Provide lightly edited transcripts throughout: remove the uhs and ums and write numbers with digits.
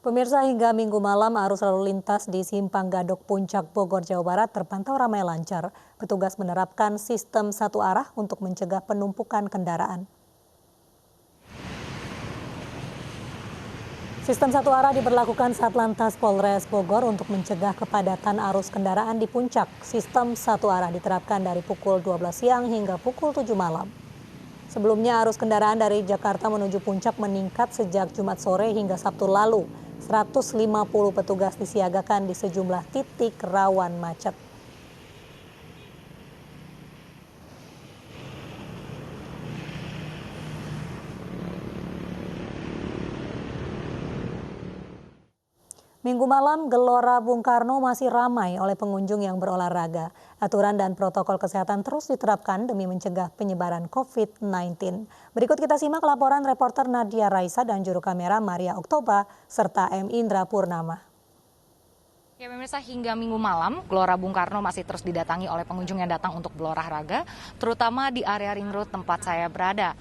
Pemirsa, hingga Minggu malam arus lalu lintas di Simpang Gadok Puncak Bogor, Jawa Barat terpantau ramai lancar. Petugas menerapkan sistem satu arah untuk mencegah penumpukan kendaraan. Sistem satu arah diberlakukan Satlantas Polres Bogor untuk mencegah kepadatan arus kendaraan di puncak. Sistem satu arah diterapkan dari pukul 12 siang hingga pukul 7 malam. Sebelumnya arus kendaraan dari Jakarta menuju puncak meningkat sejak Jumat sore hingga Sabtu lalu. 150 petugas disiagakan di sejumlah titik rawan macet. Minggu malam, Gelora Bung Karno masih ramai oleh pengunjung yang berolahraga. Aturan dan protokol kesehatan terus diterapkan demi mencegah penyebaran COVID-19. Berikut kita simak laporan reporter Nadia Raisa dan juru kamera Maria Oktoba serta M. Indra Purnama. Ya pemirsa, hingga Minggu malam, Gelora Bung Karno masih terus didatangi oleh pengunjung yang datang untuk berolahraga, terutama di area ring road tempat saya berada.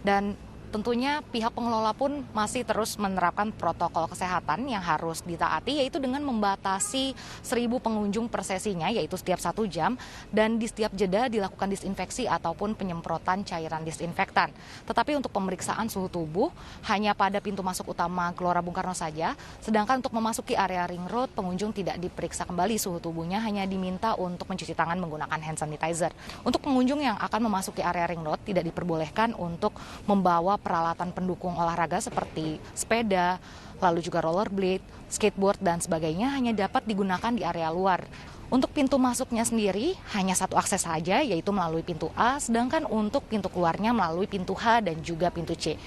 Dan tentunya pihak pengelola pun masih terus menerapkan protokol kesehatan yang harus ditaati, yaitu dengan membatasi 1.000 pengunjung per sesinya, yaitu setiap 1 jam, dan di setiap jeda dilakukan disinfeksi ataupun penyemprotan cairan disinfektan. Tetapi untuk pemeriksaan suhu tubuh hanya pada pintu masuk utama Gelora Bung Karno saja, sedangkan untuk memasuki area ring road pengunjung tidak diperiksa kembali suhu tubuhnya, hanya diminta untuk mencuci tangan menggunakan hand sanitizer. Untuk pengunjung yang akan memasuki area ring road tidak diperbolehkan untuk membawa peralatan pendukung olahraga seperti sepeda, lalu juga rollerblade, skateboard, dan sebagainya hanya dapat digunakan di area luar. Untuk pintu masuknya sendiri hanya satu akses saja, yaitu melalui pintu A, sedangkan untuk pintu keluarnya melalui pintu H dan juga pintu C.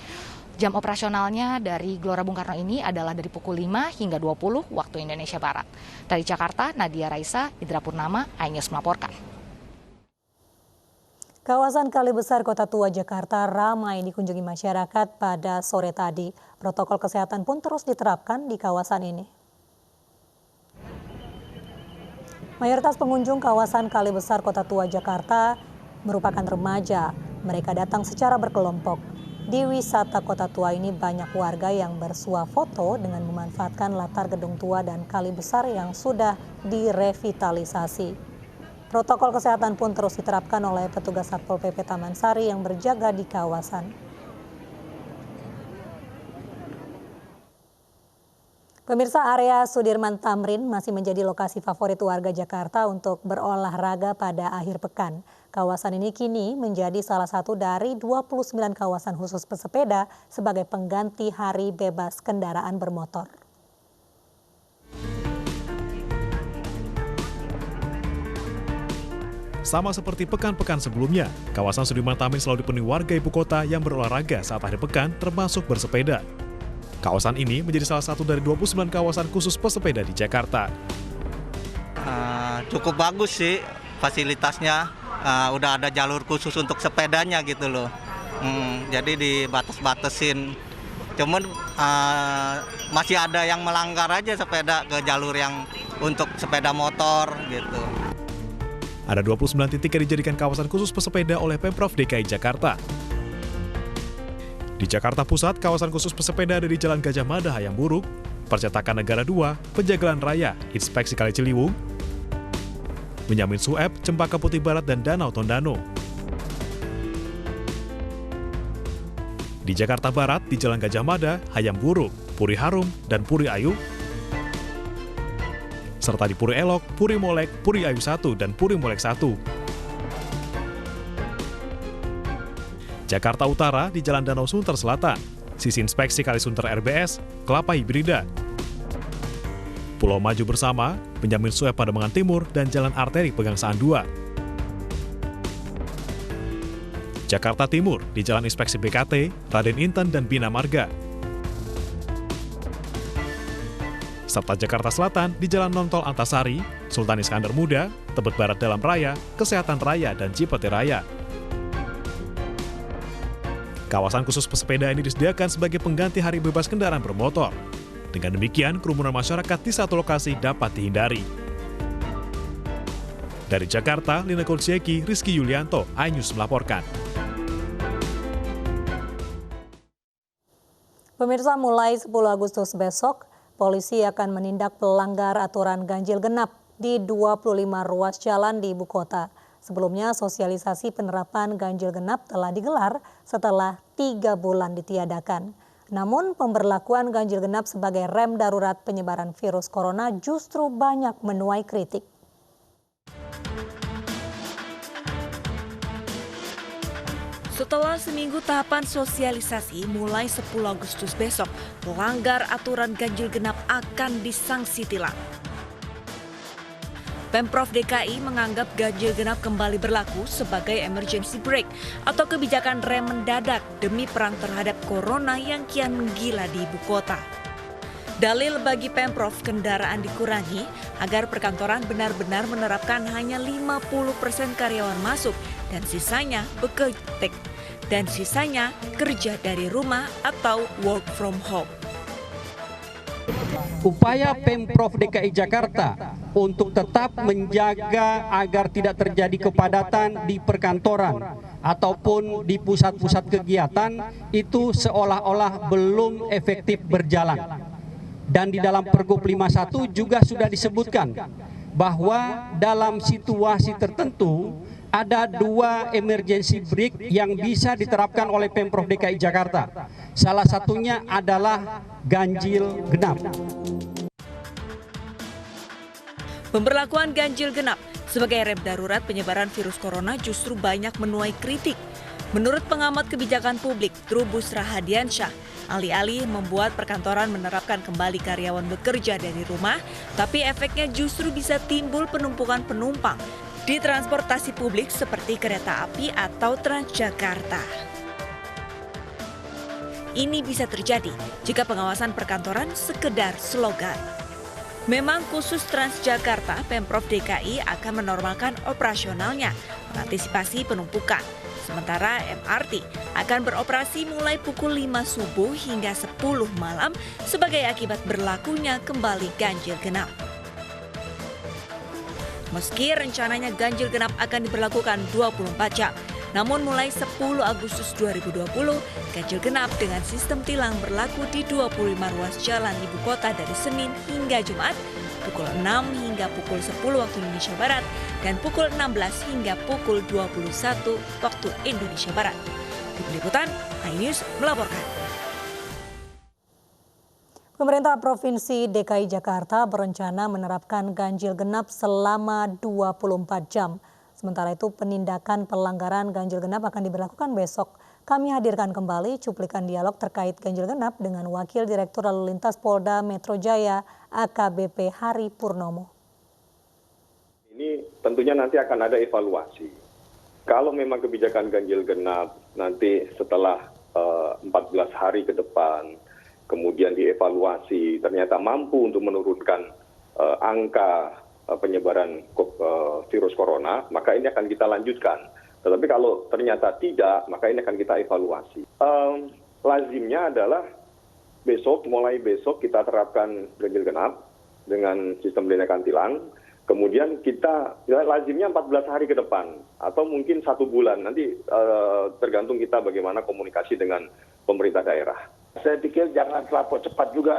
Jam operasionalnya dari Gelora Bung Karno ini adalah dari pukul 5 hingga 20 waktu Indonesia Barat. Dari Jakarta, Nadia Raisa, Indra Purnama, iNews melaporkan. Kawasan Kali Besar Kota Tua Jakarta ramai dikunjungi masyarakat pada sore tadi. Protokol kesehatan pun terus diterapkan di kawasan ini. Mayoritas pengunjung kawasan Kali Besar Kota Tua Jakarta merupakan remaja. Mereka datang secara berkelompok. Di wisata Kota Tua ini banyak warga yang bersuah foto dengan memanfaatkan latar gedung tua dan kali besar yang sudah direvitalisasi. Protokol kesehatan pun terus diterapkan oleh petugas Satpol PP Taman Sari yang berjaga di kawasan. Pemirsa, area Sudirman Tamrin masih menjadi lokasi favorit warga Jakarta untuk berolahraga pada akhir pekan. Kawasan ini kini menjadi salah satu dari 29 kawasan khusus pesepeda sebagai pengganti hari bebas kendaraan bermotor. Sama seperti pekan-pekan sebelumnya, kawasan Sudirman Tamrin selalu dipenuhi warga ibu kota yang berolahraga saat akhir pekan termasuk bersepeda. Kawasan ini menjadi salah satu dari 29 kawasan khusus pesepeda di Jakarta. Cukup bagus sih fasilitasnya, udah ada jalur khusus untuk sepedanya gitu loh. Jadi dibatas-batasin, cuman masih ada yang melanggar aja sepeda ke jalur yang untuk sepeda motor gitu. Ada 29 titik yang dijadikan kawasan khusus pesepeda oleh Pemprov DKI Jakarta. Di Jakarta Pusat, kawasan khusus pesepeda ada di Jalan Gajah Mada Hayam Buruk, Percetakan Negara 2, Penjagalan Raya, Inspeksi Kali Ciliwung, Benyamin Sueb, Cempaka Putih Barat, dan Danau Tondano. Di Jakarta Barat, di Jalan Gajah Mada, Hayam Buruk, Puri Harum, dan Puri Ayu, serta di Puri Elok, Puri Molek, Puri Ayu 1, dan Puri Molek 1. Jakarta Utara di Jalan Danau Sunter Selatan, sisi Inspeksi Kali Sunter RBS, Kelapa Hibrida. Pulau Maju Bersama, Benyamin Sueb Pademangan Timur, dan Jalan Arteri Pegangsaan 2. Jakarta Timur di Jalan Inspeksi BKT, Raden Inten, dan Bina Marga. Serta Jakarta Selatan di Jalan Nontol Antasari, Sultan Iskandar Muda, Tebet Barat Dalam Raya, Kesehatan Raya, dan Cipete Raya. Kawasan khusus pesepeda ini disediakan sebagai pengganti hari bebas kendaraan bermotor. Dengan demikian, kerumunan masyarakat di satu lokasi dapat dihindari. Dari Jakarta, Lina Kolsieki, Rizky Yulianto, iNews melaporkan. Pemirsa, mulai 10 Agustus besok, polisi akan menindak pelanggar aturan ganjil genap di 25 ruas jalan di ibu kota. Sebelumnya sosialisasi penerapan ganjil genap telah digelar setelah 3 bulan ditiadakan. Namun pemberlakuan ganjil genap sebagai rem darurat penyebaran virus corona justru banyak menuai kritik. Setelah seminggu tahapan sosialisasi, mulai 10 Agustus besok, pelanggar aturan ganjil genap akan disangsi tilang. Pemprov DKI menganggap ganjil genap kembali berlaku sebagai emergency brake atau kebijakan rem mendadak demi perang terhadap corona yang kian menggila di ibu kota. Dalil bagi Pemprov kendaraan dikurangi agar perkantoran benar-benar menerapkan hanya 50% karyawan masuk dan sisanya kerja dari rumah atau work from home. Upaya Pemprov DKI Jakarta untuk tetap menjaga agar tidak terjadi kepadatan di perkantoran ataupun di pusat-pusat kegiatan itu seolah-olah belum efektif berjalan. Dan di dalam Pergub 51 juga sudah disebutkan bahwa dalam situasi tertentu ada 2 emergency brake yang bisa diterapkan oleh Pemprov DKI Jakarta. Salah satunya adalah ganjil genap. Pemberlakuan ganjil genap sebagai rem darurat penyebaran virus corona justru banyak menuai kritik. Menurut pengamat kebijakan publik Trubus Rahadiansyah, alih-alih membuat perkantoran menerapkan kembali karyawan bekerja dari rumah, tapi efeknya justru bisa timbul penumpukan penumpang di transportasi publik seperti kereta api atau Transjakarta. Ini bisa terjadi jika pengawasan perkantoran sekedar slogan. Memang khusus Transjakarta, Pemprov DKI akan menormalkan operasionalnya, mengantisipasi penumpukan. Sementara MRT akan beroperasi mulai pukul 5 subuh hingga 10 malam sebagai akibat berlakunya kembali ganjil genap. Meski rencananya ganjil genap akan diberlakukan 24 jam, namun mulai 10 Agustus 2020, ganjil genap dengan sistem tilang berlaku di 25 ruas jalan ibu kota dari Senin hingga Jumat, pukul 6 hingga pukul 10 waktu Indonesia Barat, dan pukul 16 hingga pukul 21 waktu Indonesia Barat. Tim Liputan, iNews melaporkan. Pemerintah Provinsi DKI Jakarta berencana menerapkan ganjil genap selama 24 jam. Sementara itu penindakan pelanggaran ganjil genap akan diberlakukan besok. Kami hadirkan kembali cuplikan dialog terkait ganjil genap dengan Wakil Direktur Lalu Lintas Polda Metro Jaya AKBP Hari Purnomo. Ini tentunya nanti akan ada evaluasi. Kalau memang kebijakan ganjil genap nanti setelah 14 hari ke depan, kemudian dievaluasi, ternyata mampu untuk menurunkan angka penyebaran virus corona, maka ini akan kita lanjutkan. Tetapi kalau ternyata tidak, maka ini akan kita evaluasi. Lazimnya adalah mulai besok kita terapkan ganjil genap dengan sistem tindakan tilang. Kemudian kita lazimnya 14 hari ke depan atau mungkin 1 bulan. Nanti tergantung kita bagaimana komunikasi dengan pemerintah daerah. Saya pikir jangan terlalu cepat juga